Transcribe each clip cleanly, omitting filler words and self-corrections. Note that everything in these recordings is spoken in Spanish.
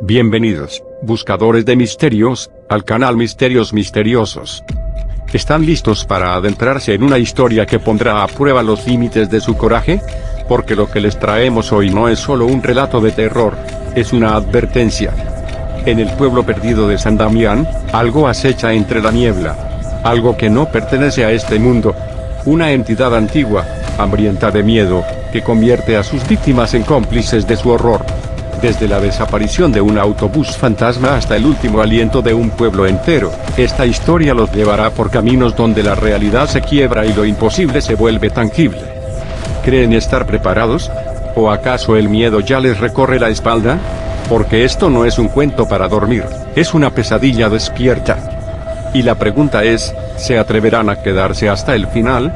Bienvenidos, buscadores de misterios, al canal Misterios Misteriosos. ¿Están listos para adentrarse en una historia que pondrá a prueba los límites de su coraje? Porque lo que les traemos hoy no es solo un relato de terror, es una advertencia. En el pueblo perdido de San Damián, algo acecha entre la niebla. Algo que no pertenece a este mundo. Una entidad antigua, hambrienta de miedo, que convierte a sus víctimas en cómplices de su horror. Desde la desaparición de un autobús fantasma hasta el último aliento de un pueblo entero, esta historia los llevará por caminos donde la realidad se quiebra y lo imposible se vuelve tangible. ¿Creen estar preparados? ¿O acaso el miedo ya les recorre la espalda? Porque esto no es un cuento para dormir, es una pesadilla despierta. Y la pregunta es, ¿se atreverán a quedarse hasta el final?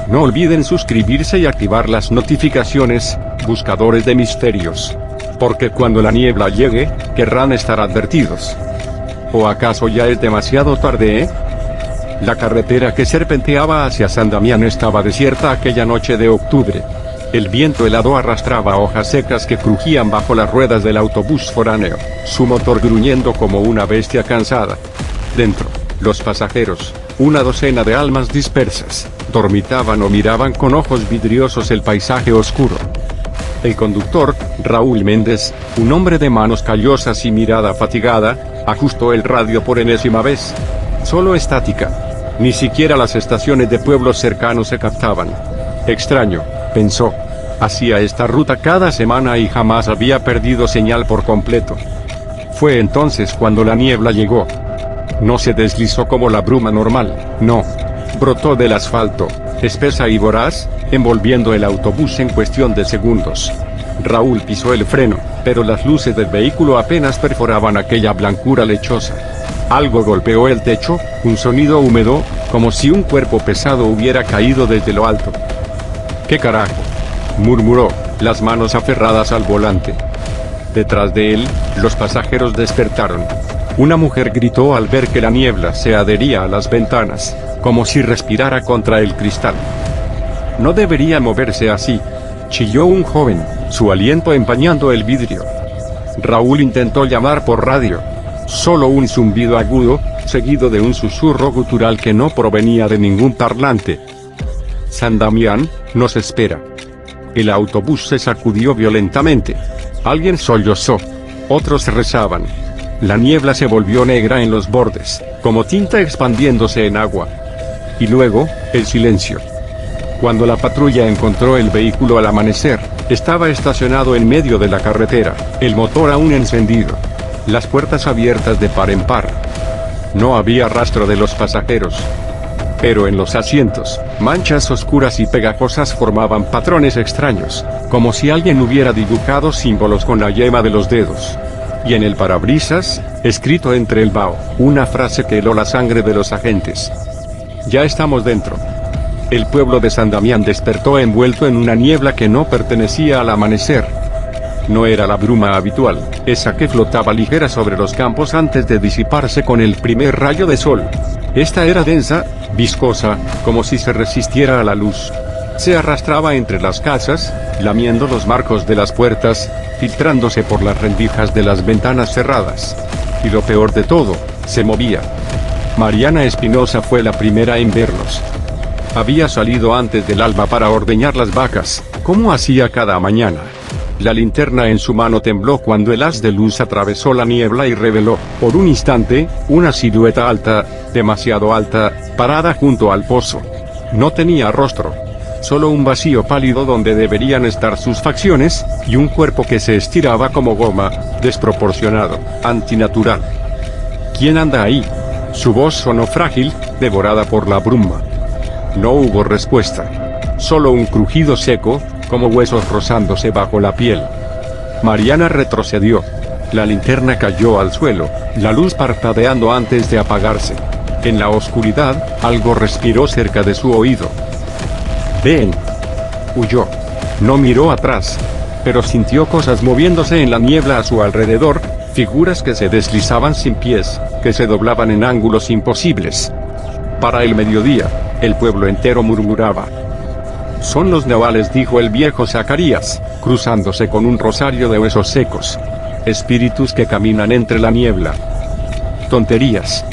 No olviden suscribirse y activar las notificaciones, buscadores de misterios. Porque cuando la niebla llegue, querrán estar advertidos. ¿O acaso ya es demasiado tarde, La carretera que serpenteaba hacia San Damián estaba desierta aquella noche de octubre. El viento helado arrastraba hojas secas que crujían bajo las ruedas del autobús foráneo, su motor gruñendo como una bestia cansada. Dentro, los pasajeros, una docena de almas dispersas, dormitaban o miraban con ojos vidriosos el paisaje oscuro. El conductor, Raúl Méndez, un hombre de manos callosas y mirada fatigada, ajustó el radio por enésima vez. Solo estática. Ni siquiera las estaciones de pueblos cercanos se captaban. Extraño, pensó. Hacía esta ruta cada semana y jamás había perdido señal por completo. Fue entonces cuando la niebla llegó. No se deslizó como la bruma normal, no. Brotó del asfalto, espesa y voraz, envolviendo el autobús en cuestión de segundos. Raúl pisó el freno, pero las luces del vehículo apenas perforaban aquella blancura lechosa. Algo golpeó el techo, un sonido húmedo, como si un cuerpo pesado hubiera caído desde lo alto. «¿Qué carajo?», murmuró, las manos aferradas al volante. Detrás de él, los pasajeros despertaron. Una mujer gritó al ver que la niebla se adhería a las ventanas, como si respirara contra el cristal. «No debería moverse así», chilló un joven, su aliento empañando el vidrio. Raúl intentó llamar por radio. Solo un zumbido agudo, seguido de un susurro gutural que no provenía de ningún parlante. «San Damián, nos espera». El autobús se sacudió violentamente. Alguien sollozó. Otros rezaban. La niebla se volvió negra en los bordes, como tinta expandiéndose en agua. Y luego, el silencio. Cuando la patrulla encontró el vehículo al amanecer, estaba estacionado en medio de la carretera, el motor aún encendido, las puertas abiertas de par en par. No había rastro de los pasajeros. Pero en los asientos, manchas oscuras y pegajosas formaban patrones extraños, como si alguien hubiera dibujado símbolos con la yema de los dedos. Y en el parabrisas, escrito entre el vaho, una frase que heló la sangre de los agentes. «Ya estamos dentro». El pueblo de San Damián despertó envuelto en una niebla que no pertenecía al amanecer. No era la bruma habitual, esa que flotaba ligera sobre los campos antes de disiparse con el primer rayo de sol. Esta era densa, viscosa, como si se resistiera a la luz. Se arrastraba entre las casas, lamiendo los marcos de las puertas, filtrándose por las rendijas de las ventanas cerradas. Y lo peor de todo, se movía. Mariana Espinosa fue la primera en verlos. Había salido antes del alba para ordeñar las vacas, como hacía cada mañana. La linterna en su mano tembló cuando el haz de luz atravesó la niebla y reveló, por un instante, una silueta alta, demasiado alta, parada junto al pozo. No tenía rostro. Solo un vacío pálido donde deberían estar sus facciones, y un cuerpo que se estiraba como goma, desproporcionado, antinatural. «¿Quién anda ahí?». Su voz sonó frágil, devorada por la bruma. No hubo respuesta. Solo un crujido seco, como huesos rozándose bajo la piel. Mariana retrocedió. La linterna cayó al suelo, la luz parpadeando antes de apagarse. En la oscuridad, algo respiró cerca de su oído. «Ven». Huyó. No miró atrás, pero sintió cosas moviéndose en la niebla a su alrededor, figuras que se deslizaban sin pies, que se doblaban en ángulos imposibles. Para el mediodía, el pueblo entero murmuraba. «Son los navales», dijo el viejo Zacarías, cruzándose con un rosario de huesos secos. espíritus que caminan entre la niebla. Tonterías,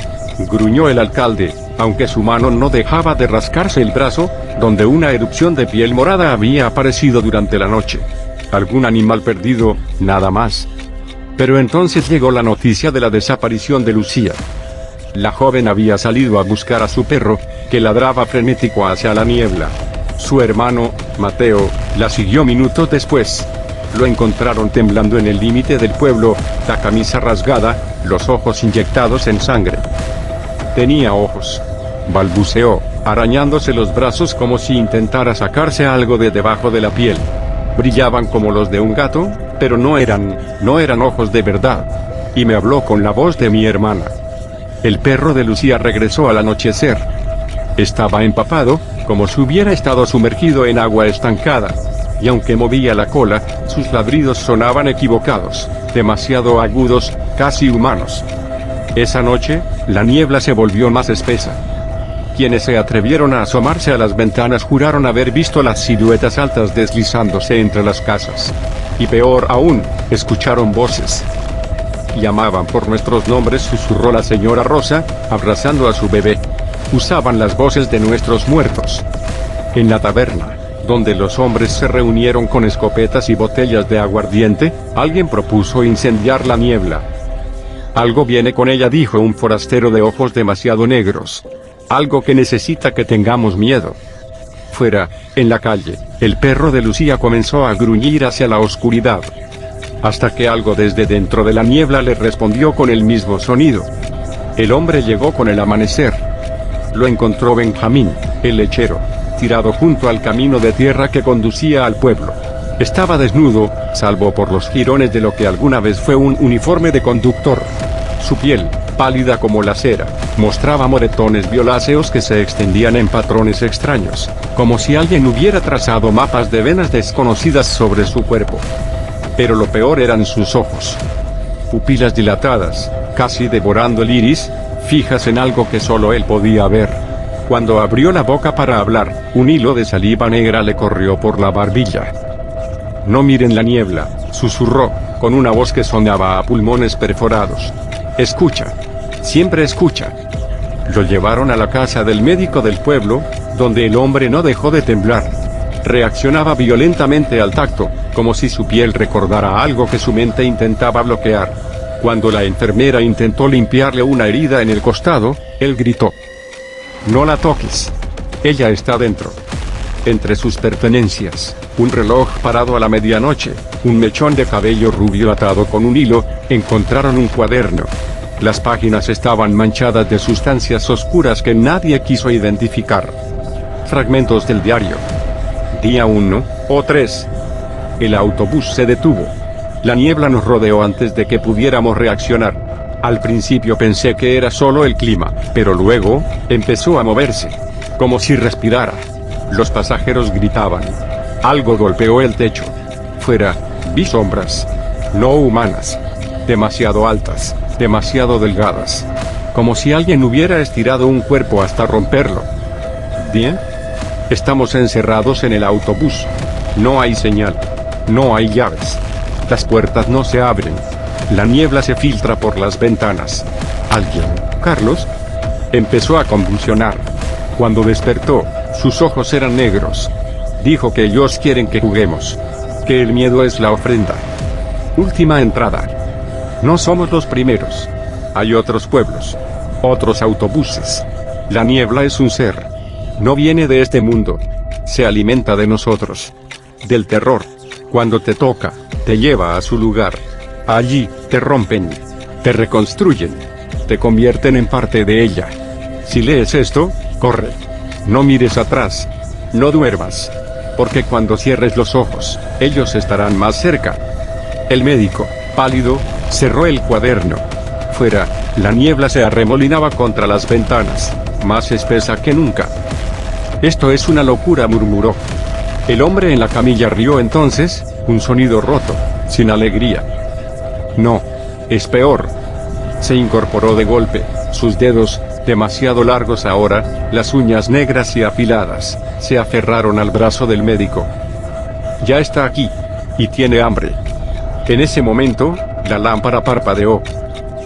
gruñó el alcalde, aunque su mano no dejaba de rascarse el brazo, donde una erupción de piel morada había aparecido durante la noche. Algún animal perdido, nada más. Pero entonces llegó la noticia de la desaparición de Lucía. La joven había salido a buscar a su perro, que ladraba frenético hacia la niebla. Su hermano, Mateo, la siguió minutos después. Lo encontraron temblando en el límite del pueblo, la camisa rasgada, los ojos inyectados en sangre. Tenía ojos, balbuceó, arañándose los brazos como si intentara sacarse algo de debajo de la piel. Brillaban como los de un gato, pero no eran ojos de verdad. Y me habló con la voz de mi hermana. El perro de Lucía regresó al anochecer. Estaba empapado, como si hubiera estado sumergido en agua estancada. Y aunque movía la cola, sus ladridos sonaban equivocados, demasiado agudos, casi humanos. Esa noche, la niebla se volvió más espesa. Quienes se atrevieron a asomarse a las ventanas juraron haber visto las siluetas altas deslizándose entre las casas. Y peor aún, escucharon voces. Llamaban por nuestros nombres, susurró la señora Rosa, abrazando a su bebé. Usaban las voces de nuestros muertos. En la taberna, donde los hombres se reunieron con escopetas y botellas de aguardiente, alguien propuso incendiar la niebla. Algo viene con ella, dijo un forastero de ojos demasiado negros. Algo que necesita que tengamos miedo. Fuera, en la calle, el perro de Lucía comenzó a gruñir hacia la oscuridad. Hasta que algo desde dentro de la niebla le respondió con el mismo sonido. El hombre llegó con el amanecer. Lo encontró Benjamín, el lechero, tirado junto al camino de tierra que conducía al pueblo. Estaba desnudo, salvo por los jirones de lo que alguna vez fue un uniforme de conductor. Su piel, pálida como la cera, mostraba moretones violáceos que se extendían en patrones extraños, como si alguien hubiera trazado mapas de venas desconocidas sobre su cuerpo. Pero lo peor eran sus ojos. Pupilas dilatadas, casi devorando el iris, fijas en algo que solo él podía ver. Cuando abrió la boca para hablar, un hilo de saliva negra le corrió por la barbilla. No miren la niebla, susurró, con una voz que sonaba a pulmones perforados. Escucha. Siempre escucha. Lo llevaron a la casa del médico del pueblo, donde el hombre no dejó de temblar. Reaccionaba violentamente al tacto, como si su piel recordara algo que su mente intentaba bloquear. Cuando la enfermera intentó limpiarle una herida en el costado, él gritó: «No la toques. Ella está dentro». Entre sus pertenencias, un reloj parado a la medianoche, un mechón de cabello rubio atado con un hilo, encontraron un cuaderno. Las páginas estaban manchadas de sustancias oscuras que nadie quiso identificar. Fragmentos del diario. Día 1, o 3. El autobús se detuvo. La niebla nos rodeó antes de que pudiéramos reaccionar. Al principio pensé que era solo el clima, pero luego, empezó a moverse. Como si respirara. Los pasajeros gritaban. Algo golpeó el techo. Fuera, vi sombras. No humanas. Demasiado altas, demasiado delgadas. Como si alguien hubiera estirado un cuerpo hasta romperlo. ¿Bien? Estamos encerrados en el autobús. No hay señal. No hay llaves. Las puertas no se abren. La niebla se filtra por las ventanas. Alguien, Carlos, empezó a convulsionar. Cuando despertó, sus ojos eran negros. Dijo que ellos quieren que juguemos. Que el miedo es la ofrenda. Última entrada. No somos los primeros. Hay otros pueblos. Otros autobuses. La niebla es un ser. No viene de este mundo. Se alimenta de nosotros. Del terror. Cuando te toca, te lleva a su lugar. Allí, te rompen. Te reconstruyen. Te convierten en parte de ella. Si lees esto, corre. No mires atrás. No duermas. Porque cuando cierres los ojos, ellos estarán más cerca. El médico, pálido, cerró el cuaderno. Fuera, la niebla se arremolinaba contra las ventanas, más espesa que nunca. Esto es una locura, murmuró. El hombre en la camilla rió entonces, un sonido roto, sin alegría. No, es peor. Se incorporó de golpe, sus dedos, demasiado largos ahora, las uñas negras y afiladas, se aferraron al brazo del médico. Ya está aquí, y tiene hambre. En ese momento, La lámpara parpadeó.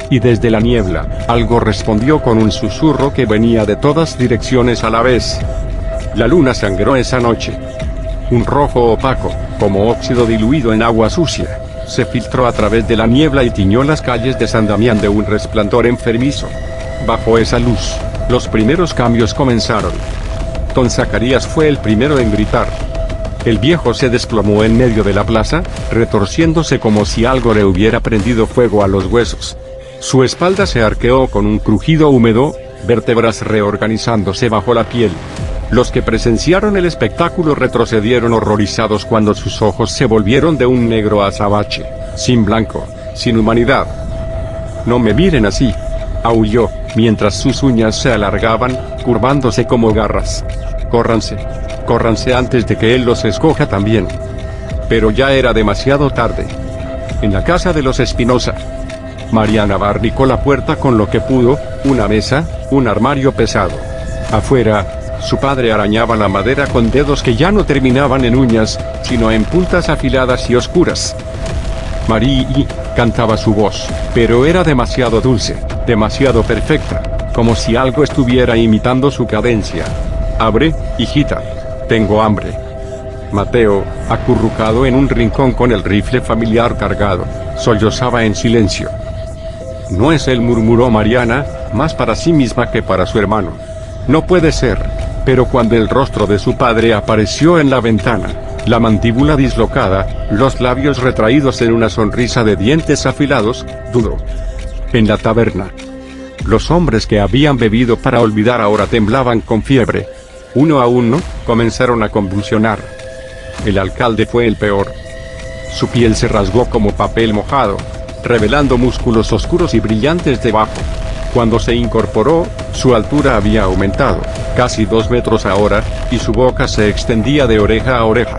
Y desde la niebla, algo respondió con un susurro que venía de todas direcciones a la vez. La luna sangró esa noche. Un rojo opaco, como óxido diluido en agua sucia, se filtró a través de la niebla y tiñó las calles de San Damián de un resplandor enfermizo. Bajo esa luz, los primeros cambios comenzaron. Don Zacarías fue el primero en gritar. El viejo se desplomó en medio de la plaza, retorciéndose como si algo le hubiera prendido fuego a los huesos. Su espalda se arqueó con un crujido húmedo, vértebras reorganizándose bajo la piel. Los que presenciaron el espectáculo retrocedieron horrorizados cuando sus ojos se volvieron de un negro azabache, sin blanco, sin humanidad. «No me miren así», aulló, mientras sus uñas se alargaban, curvándose como garras. «Córranse, córranse antes de que él los escoja también». Pero ya era demasiado tarde. En la casa de los Espinosa, Mariana barricó la puerta con lo que pudo, una mesa, un armario pesado. Afuera, su padre arañaba la madera con dedos que ya no terminaban en uñas, sino en puntas afiladas y oscuras. Marie cantaba su voz, pero era demasiado dulce, demasiado perfecta, como si algo estuviera imitando su cadencia. «Abre, hijita. Tengo hambre». Mateo, acurrucado en un rincón con el rifle familiar cargado, sollozaba en silencio. «No es él», murmuró Mariana, más para sí misma que para su hermano. «No puede ser». Pero cuando el rostro de su padre apareció en la ventana, la mandíbula dislocada, los labios retraídos en una sonrisa de dientes afilados, dudó. En la taberna, los hombres que habían bebido para olvidar ahora temblaban con fiebre. Uno a uno, comenzaron a convulsionar. El alcalde fue el peor. Su piel se rasgó como papel mojado, revelando músculos oscuros y brillantes debajo. Cuando se incorporó, su altura había aumentado, casi 2 metros ahora, y su boca se extendía de oreja a oreja.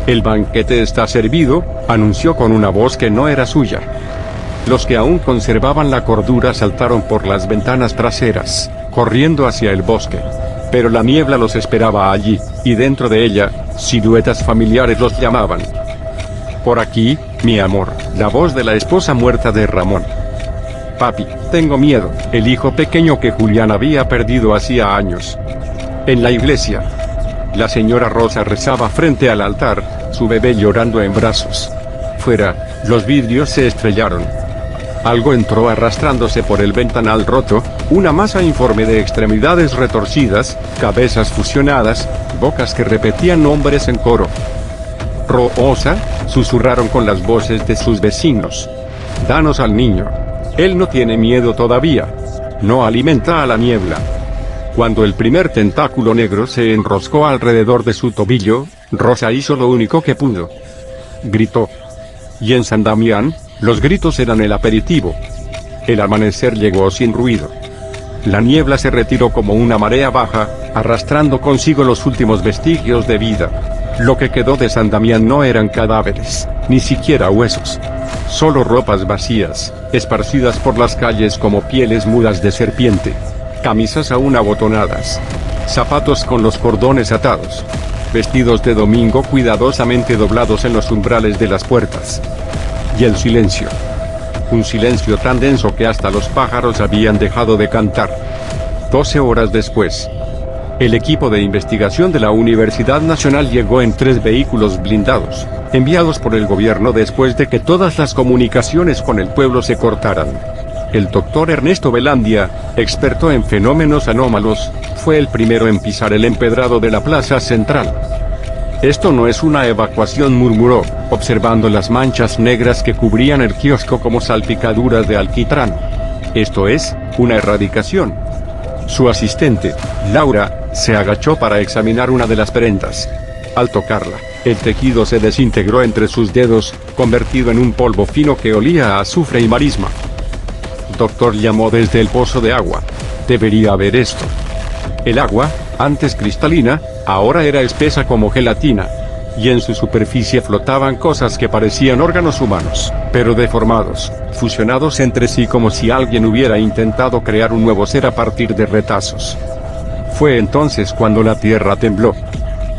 «El banquete está servido», anunció con una voz que no era suya. Los que aún conservaban la cordura saltaron por las ventanas traseras, corriendo hacia el bosque. Pero la niebla los esperaba allí, y dentro de ella, siluetas familiares los llamaban. «Por aquí, mi amor», la voz de la esposa muerta de Ramón. «Papi, tengo miedo», el hijo pequeño que Julián había perdido hacía años. En la iglesia, la señora Rosa rezaba frente al altar, su bebé llorando en brazos. Fuera, los vidrios se estrellaron. Algo entró arrastrándose por el ventanal roto, una masa informe de extremidades retorcidas, cabezas fusionadas, bocas que repetían nombres en coro. «Rosa», susurraron con las voces de sus vecinos. «Danos al niño. Él no tiene miedo todavía. No alimenta a la niebla». Cuando el primer tentáculo negro se enroscó alrededor de su tobillo, Rosa hizo lo único que pudo. Gritó. Y en San Damián, los gritos eran el aperitivo. El amanecer llegó sin ruido. La niebla se retiró como una marea baja, arrastrando consigo los últimos vestigios de vida. Lo que quedó de San Damián no eran cadáveres, ni siquiera huesos. Solo ropas vacías, esparcidas por las calles como pieles mudas de serpiente. Camisas aún abotonadas. Zapatos con los cordones atados. Vestidos de domingo cuidadosamente doblados en los umbrales de las puertas. Y el silencio. Un silencio tan denso que hasta los pájaros habían dejado de cantar. 12 horas después, el equipo de investigación de la Universidad Nacional llegó en 3 vehículos blindados, enviados por el gobierno después de que todas las comunicaciones con el pueblo se cortaran. El doctor Ernesto Velandia, experto en fenómenos anómalos, fue el primero en pisar el empedrado de la plaza central. «Esto no es una evacuación», murmuró, observando las manchas negras que cubrían el kiosco como salpicaduras de alquitrán. «Esto es una erradicación». Su asistente, Laura, se agachó para examinar una de las prendas. Al tocarla, el tejido se desintegró entre sus dedos, convertido en un polvo fino que olía a azufre y marisma. Doctor, llamó desde el pozo de agua. «Debería haber esto». El agua, antes cristalina, ahora era espesa como gelatina, y en su superficie flotaban cosas que parecían órganos humanos, pero deformados, fusionados entre sí como si alguien hubiera intentado crear un nuevo ser a partir de retazos. Fue entonces cuando la tierra tembló.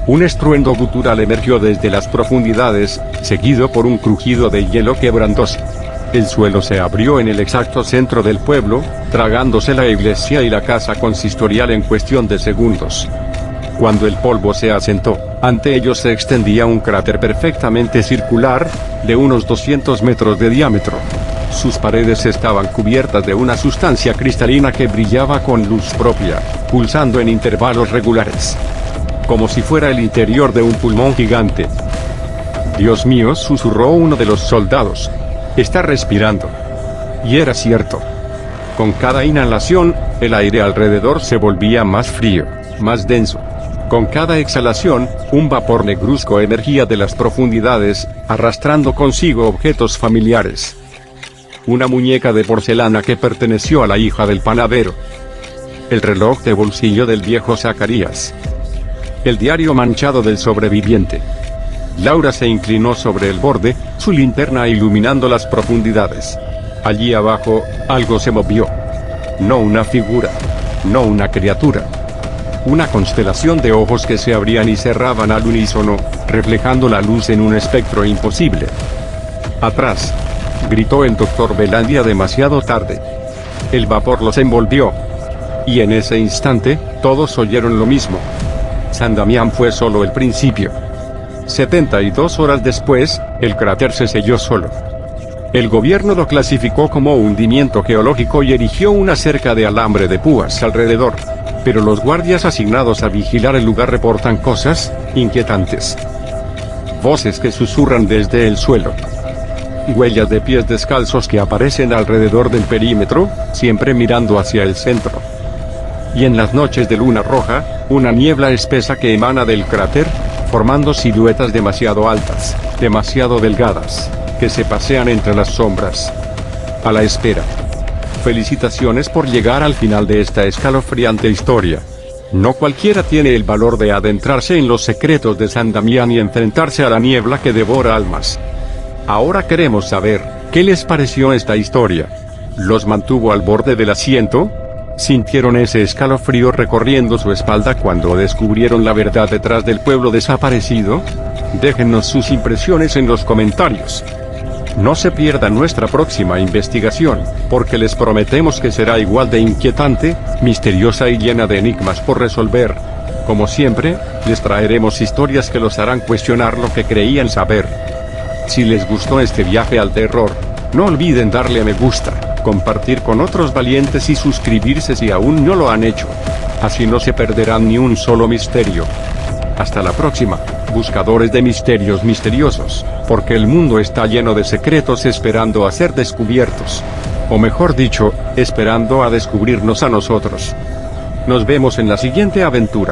Un estruendo gutural emergió desde las profundidades, seguido por un crujido de hielo quebrantoso. El suelo se abrió en el exacto centro del pueblo, tragándose la iglesia y la casa consistorial en cuestión de segundos. Cuando el polvo se asentó, ante ellos se extendía un cráter perfectamente circular, de unos 200 metros de diámetro. Sus paredes estaban cubiertas de una sustancia cristalina que brillaba con luz propia, pulsando en intervalos regulares, como si fuera el interior de un pulmón gigante. «Dios mío», susurró uno de los soldados. «Está respirando». Y era cierto. Con cada inhalación, el aire alrededor se volvía más frío, más denso. Con cada exhalación, un vapor negruzco emergía de las profundidades, arrastrando consigo objetos familiares. Una muñeca de porcelana que perteneció a la hija del panadero. El reloj de bolsillo del viejo Zacarías. El diario manchado del sobreviviente. Laura se inclinó sobre el borde, su linterna iluminando las profundidades. Allí abajo, algo se movió. No una figura. No una criatura. Una constelación de ojos que se abrían y cerraban al unísono, reflejando la luz en un espectro imposible. «Atrás», gritó el doctor Belandia demasiado tarde. El vapor los envolvió. Y en ese instante, todos oyeron lo mismo. San Damián fue solo el principio. 72 horas después, el cráter se selló solo. El gobierno lo clasificó como hundimiento geológico y erigió una cerca de alambre de púas alrededor. Pero los guardias asignados a vigilar el lugar reportan cosas inquietantes. Voces que susurran desde el suelo. Huellas de pies descalzos que aparecen alrededor del perímetro, siempre mirando hacia el centro. Y en las noches de luna roja, una niebla espesa que emana del cráter, formando siluetas demasiado altas, demasiado delgadas, que se pasean entre las sombras. A la espera. Felicitaciones por llegar al final de esta escalofriante historia. No cualquiera tiene el valor de adentrarse en los secretos de San Damián y enfrentarse a la niebla que devora almas. Ahora queremos saber, ¿qué les pareció esta historia? ¿Los mantuvo al borde del asiento? ¿Sintieron ese escalofrío recorriendo su espalda cuando descubrieron la verdad detrás del pueblo desaparecido? Déjennos sus impresiones en los comentarios. No se pierdan nuestra próxima investigación, porque les prometemos que será igual de inquietante, misteriosa y llena de enigmas por resolver. Como siempre, les traeremos historias que los harán cuestionar lo que creían saber. Si les gustó este viaje al terror, no olviden darle a me gusta, compartir con otros valientes y suscribirse si aún no lo han hecho. Así no se perderán ni un solo misterio. Hasta la próxima, buscadores de misterios misteriosos, porque el mundo está lleno de secretos esperando a ser descubiertos. O mejor dicho, esperando a descubrirnos a nosotros. Nos vemos en la siguiente aventura.